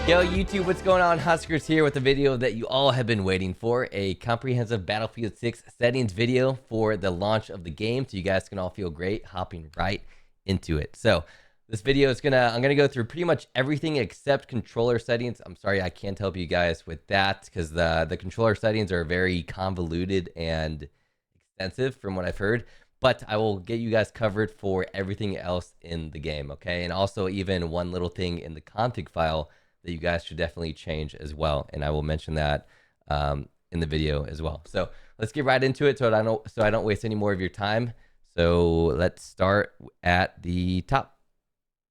Yo, YouTube, what's going on? HusKerrs here with a video that you all have been waiting for. A comprehensive Battlefield 6 settings video for the launch of the game, so you guys can all feel great hopping right into it. So this video is I'm gonna go through pretty much everything except controller settings. I'm sorry I can't help you guys with that because the controller settings are very convoluted and extensive from what I've heard. But I will get you guys covered for everything else in the game, okay? And also even one little thing in the config file that you guys should definitely change as well, and I will mention that in the video as well. So let's get right into it, so I don't waste any more of your time. So let's start at the top.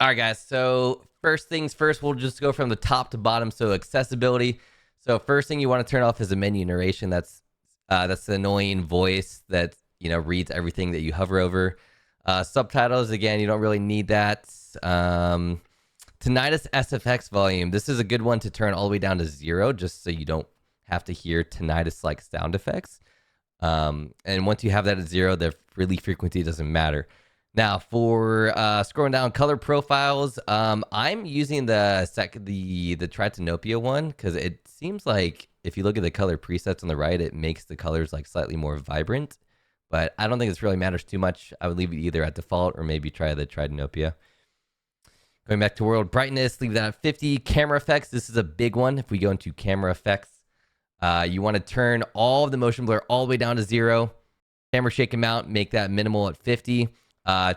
All right, guys. So first things first, we'll just go from the top to bottom. So accessibility. So first thing you want to turn off is the menu narration. That's the annoying voice that reads everything that you hover over. Subtitles, again, you don't really need that. Tinnitus SFX volume. This is a good one to turn all the way down to 0, just so you don't have to hear tinnitus-like sound effects. And once you have that at 0, the relief frequency doesn't matter. Now, for scrolling down color profiles, I'm using the Tritanopia one because it seems like if you look at the color presets on the right, it makes the colors like slightly more vibrant. But I don't think this really matters too much. I would leave it either at default or maybe try the Tritanopia. Going back to world brightness, leave that at 50. Camera effects, this is a big one. If we go into camera effects, you want to turn all of the motion blur all the way down to 0. Camera shake amount, make that minimal at 50.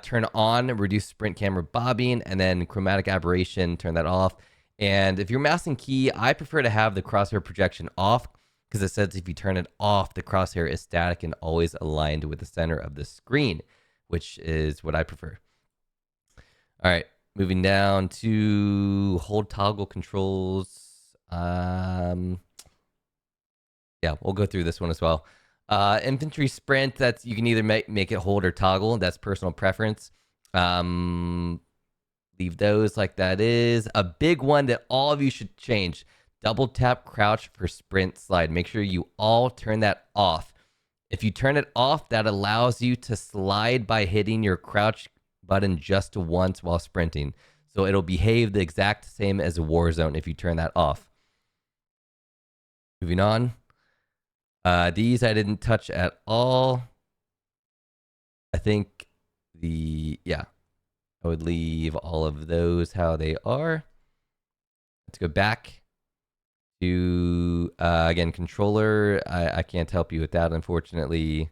Turn on reduce sprint camera bobbing, and then chromatic aberration, turn that off. And if you're mouse and key, I prefer to have the crosshair projection off because it says if you turn it off, the crosshair is static and always aligned with the center of the screen, which is what I prefer. All right. Moving down to hold toggle controls. Yeah, we'll go through this one as well. Infantry sprint, that's you can either make it hold or toggle. That's personal preference. Leave those like that is. A big one that all of you should change. Double tap crouch for sprint slide. Make sure you all turn that off. If you turn it off, that allows you to slide by hitting your crouch button just once while sprinting. So it'll behave the exact same as a Warzone if you turn that off. Moving on. These I didn't touch at all. I think I would leave all of those how they are. Let's go back to, again, controller. I can't help you with that, unfortunately.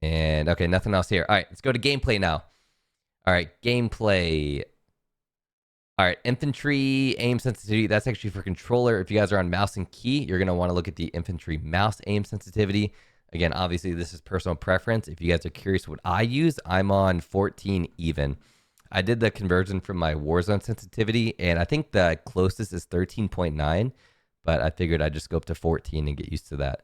And okay, nothing else here. All right, let's go to gameplay now. All right, gameplay. All right, infantry aim sensitivity. That's actually for controller. If you guys are on mouse and key, you're going to want to look at the infantry mouse aim sensitivity. Again, obviously, this is personal preference. If you guys are curious what I use, I'm on 14 even. I did the conversion from my Warzone sensitivity, and I think the closest is 13.9, but I figured I'd just go up to 14 and get used to that.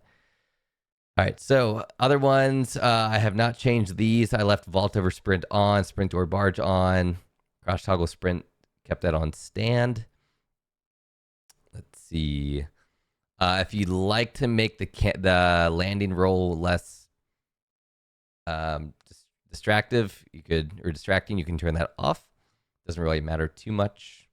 All right, so other ones, I have not changed these. I left vault over sprint on, sprint or barge on, crouch toggle sprint, kept that on stand. Let's see. If you'd like to make the landing roll less distracting, you can turn that off. Doesn't really matter too much.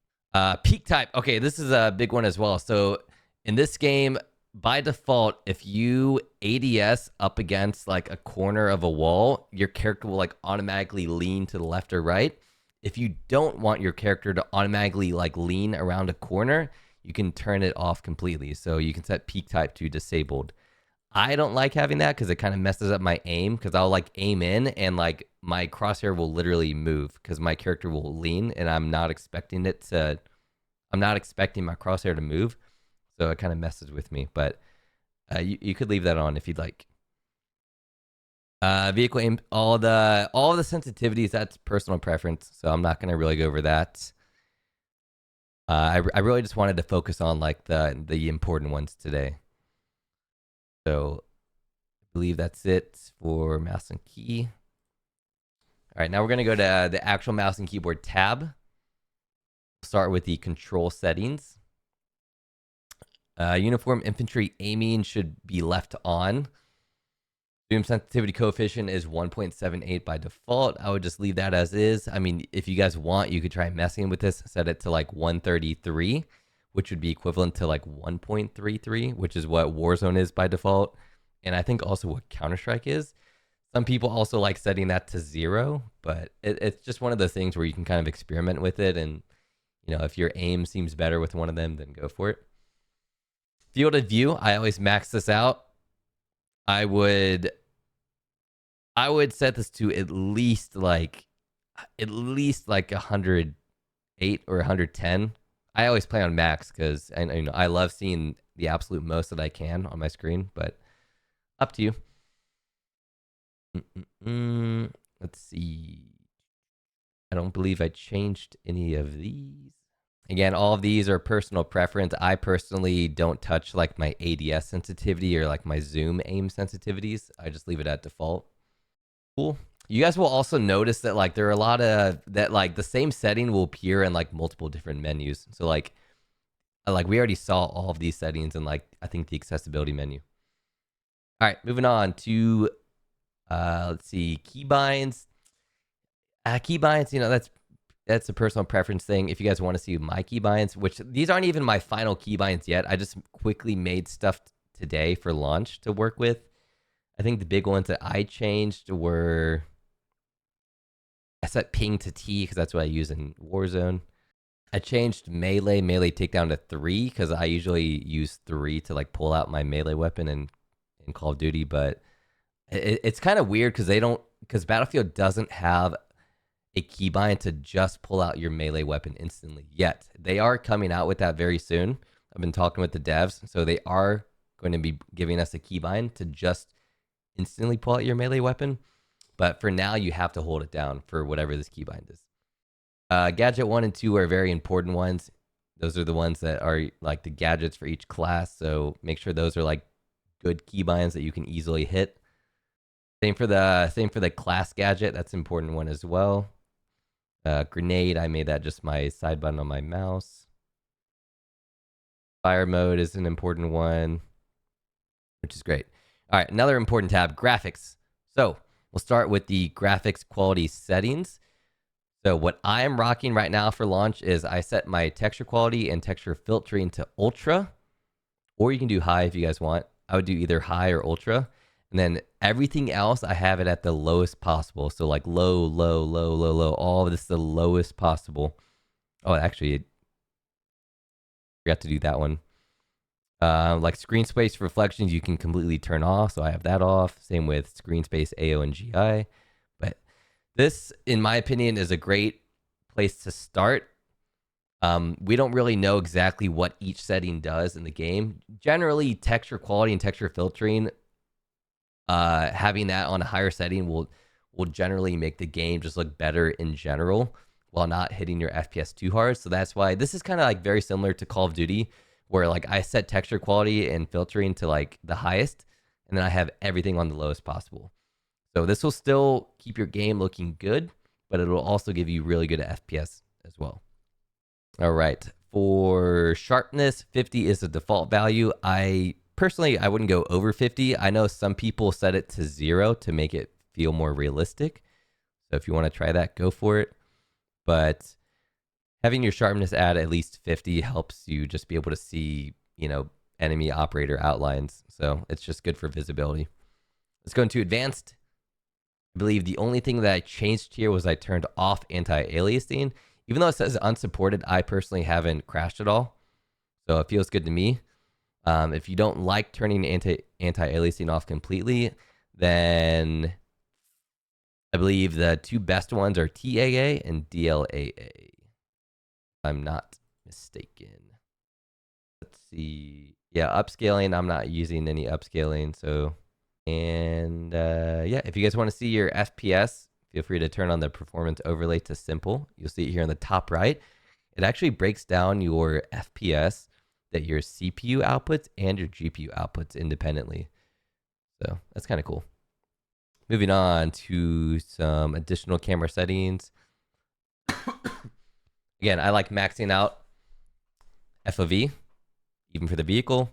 Peak type. Okay, this is a big one as well. So in this game, by default, if you ADS up against like a corner of a wall, your character will like automatically lean to the left or right. If you don't want your character to automatically like lean around a corner, you can turn it off completely. So you can set peak type to disabled. I don't like having that because it kind of messes up my aim, because I'll like aim in and like my crosshair will literally move because my character will lean and I'm not expecting my crosshair to move. So it kind of messes with me, but you could leave that on if you'd like. Vehicle aim, all the sensitivities, that's personal preference, so I'm not going to really go over that. I really just wanted to focus on like the important ones today. So I believe that's it for mouse and key. All right, now we're going to go to the actual mouse and keyboard tab. Start with the control settings. Uniform infantry aiming should be left on. Zoom sensitivity coefficient is 1.78 by default. I would just leave that as is. I mean, if you guys want, you could try messing with this, set it to like 133, which would be equivalent to like 1.33, which is what Warzone is by default. And I think also what Counter-Strike is. Some people also like setting that to 0, but it's just one of those things where you can kind of experiment with it. And, you know, if your aim seems better with one of them, then go for it. Field of view, I always max this out. I would set this to at least like 108 or 110. I always play on max because I love seeing the absolute most that I can on my screen, but up to you. Let's see. I don't believe I changed any of these. Again, all of these are personal preference. I personally don't touch like my ADS sensitivity or like my zoom aim sensitivities. I just leave it at default. Cool. You guys will also notice that like there are a lot of that like the same setting will appear in like multiple different menus. So like we already saw all of these settings in like I think the accessibility menu. All right, moving on to let's see, keybinds. Keybinds, you know, that's a personal preference thing. If you guys want to see my keybinds, which these aren't even my final keybinds yet. I just quickly made stuff today for launch to work with. I think the big ones that I changed were I set ping to T because that's what I use in Warzone. I changed melee takedown to 3 because I usually use 3 to like pull out my melee weapon in Call of Duty, but it's kind of weird because Battlefield doesn't have a keybind to just pull out your melee weapon instantly yet. They are coming out with that very soon. I've been talking with the devs, so they are going to be giving us a keybind to just instantly pull out your melee weapon. But for now, you have to hold it down for whatever this keybind is. Gadget 1 and 2 are very important ones. Those are the ones that are like the gadgets for each class, so make sure those are like good keybinds that you can easily hit. Same for the class gadget. That's an important one as well. Grenade, I made that just my side button on my mouse. Fire mode is an important one, which is great. All right, another important tab, graphics. So we'll start with the graphics quality settings. So what I am rocking right now for launch is I set my texture quality and texture filtering to ultra, or you can do high if you guys want. I would do either high or ultra. And then everything else, I have it at the lowest possible. So like low, low, low, low, low. All of this the lowest possible. Oh, actually, I forgot to do that one. Like screen space reflections, you can completely turn off. So I have that off. Same with screen space, AO, and GI. But this, in my opinion, is a great place to start. We don't really know exactly what each setting does in the game. Generally, texture quality and texture filtering, having that on a higher setting will generally make the game just look better in general while not hitting your FPS too hard. So that's why this is kind of like very similar to Call of Duty, where like I set texture quality and filtering to like the highest, and then I have everything on the lowest possible. So this will still keep your game looking good, but it will also give you really good FPS as well. All right, for sharpness, 50 is the default value. Personally, I wouldn't go over 50. I know some people set it to 0 to make it feel more realistic. So if you want to try that, go for it. But having your sharpness at least 50 helps you just be able to see, you know, enemy operator outlines. So it's just good for visibility. Let's go into advanced. I believe the only thing that I changed here was I turned off anti-aliasing. Even though it says unsupported, I personally haven't crashed at all. So it feels good to me. If you don't like turning anti-aliasing off completely, then I believe the two best ones are TAA and DLAA. If I'm not mistaken. Let's see. Yeah, upscaling. I'm not using any upscaling. So, and yeah, if you guys want to see your FPS, feel free to turn on the performance overlay to simple. You'll see it here on the top right. It actually breaks down your FPS that your CPU outputs and your GPU outputs independently. So that's kind of cool. Moving on to some additional camera settings. Again, I like maxing out FOV, even for the vehicle.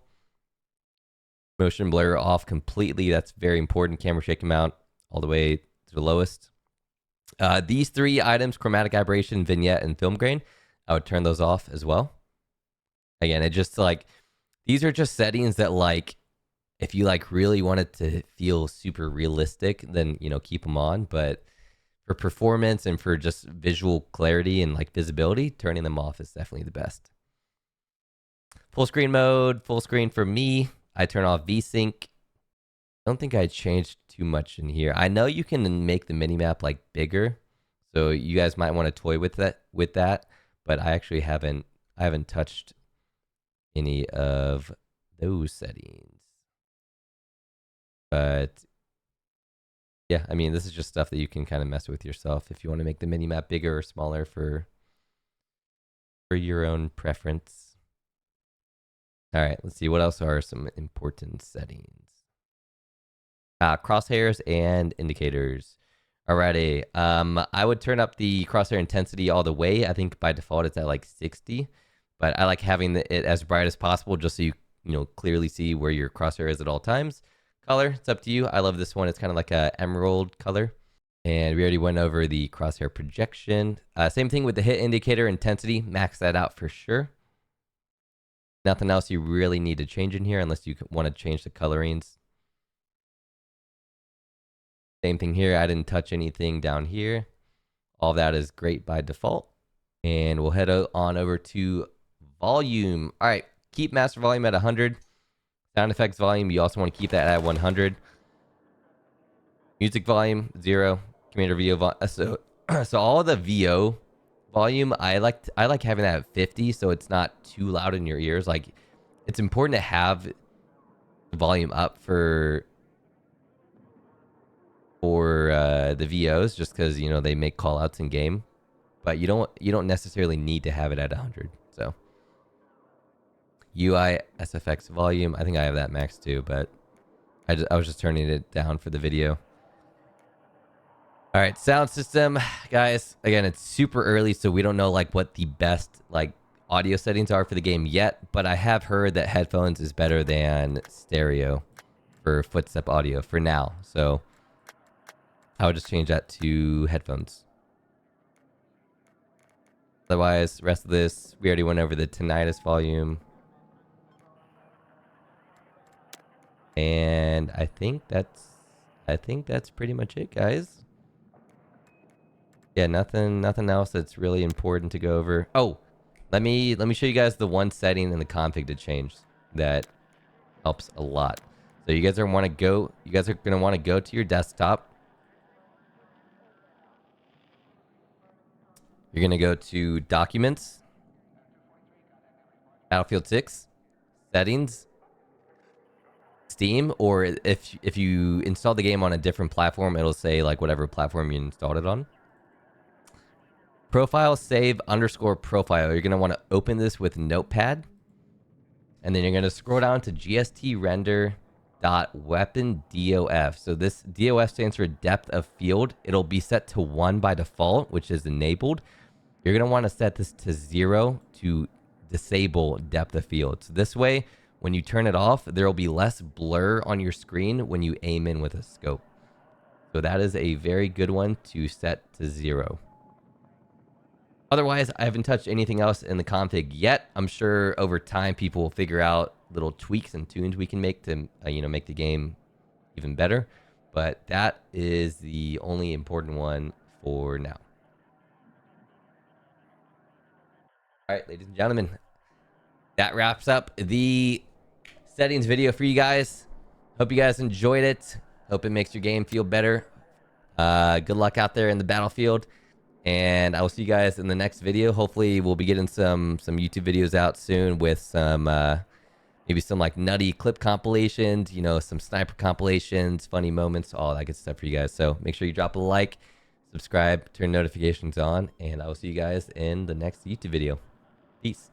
Motion blur off completely. That's very important. Camera shake amount all the way to the lowest. These three items, chromatic aberration, vignette, and film grain, I would turn those off as well. Again, it just like, these are just settings that like, if you like really want it to feel super realistic, then, you know, keep them on. But for performance and for just visual clarity and like visibility, turning them off is definitely the best. Full screen mode, full screen for me. I turn off VSync. I don't think I changed too much in here. I know you can make the minimap like bigger, so you guys might want to toy with that. But I actually haven't touched any of those settings. But yeah, I mean, this is just stuff that you can kind of mess with yourself if you want to make the minimap bigger or smaller for your own preference. All right, let's see what else are some important settings. Crosshairs and indicators. Alrighty, I would turn up the crosshair intensity all the way. I think by default it's at like 60, but I like having it as bright as possible just so you know clearly see where your crosshair is at all times. Color, it's up to you. I love this one. It's kind of like a emerald color. And we already went over the crosshair projection. Same thing with the hit indicator intensity. Max that out for sure. Nothing else you really need to change in here unless you want to change the colorings. Same thing here. I didn't touch anything down here. All that is great by default. And we'll head on over to volume. All right, keep master volume at 100. Sound effects volume, you also want to keep that at 100. Music volume, 0. Commander VO volume. So all of the VO volume, I like having that at 50, so it's not too loud in your ears. Like, it's important to have the volume up for the VOs, just because you know they make callouts in game, but you don't necessarily need to have it at 100. So UI SFX volume, I think I have that max too, but I was just turning it down for the video. All right, sound system, guys. Again, it's super early, so we don't know like what the best like audio settings are for the game yet, but I have heard that headphones is better than stereo for footstep audio for now. So I would just change that to headphones. Otherwise, rest of this, we already went over the tinnitus volume. And I think that's pretty much it, guys. Yeah, nothing else that's really important to go over. Oh, let me show you guys the one setting in the config to change that helps a lot. So you guys are gonna want to go to your desktop. You're gonna go to Documents, Battlefield 6, Settings, Steam, or if you install the game on a different platform, it'll say like whatever platform you installed it on. Profile save _ profile. You're gonna want to open this with Notepad, and then you're gonna scroll down to GST render .weapon DOF. So this DOF stands for depth of field. It'll be set to 1 by default, which is enabled. You're gonna want to set this to 0 to disable depth of field. So this way, when you turn it off, there will be less blur on your screen when you aim in with a scope. So that is a very good one to set to 0. Otherwise, I haven't touched anything else in the config yet. I'm sure over time people will figure out little tweaks and tunes we can make to make the game even better. But that is the only important one for now. All right, ladies and gentlemen, that wraps up the settings video for you guys. Hope you guys enjoyed it. Hope it makes your game feel better. Good luck out there in the battlefield. And I will see you guys in the next video. Hopefully, we'll be getting some YouTube videos out soon with some maybe some like nutty clip compilations, some sniper compilations, funny moments, all that good stuff for you guys. So make sure you drop a like, subscribe, turn notifications on, and I will see you guys in the next YouTube video. Peace.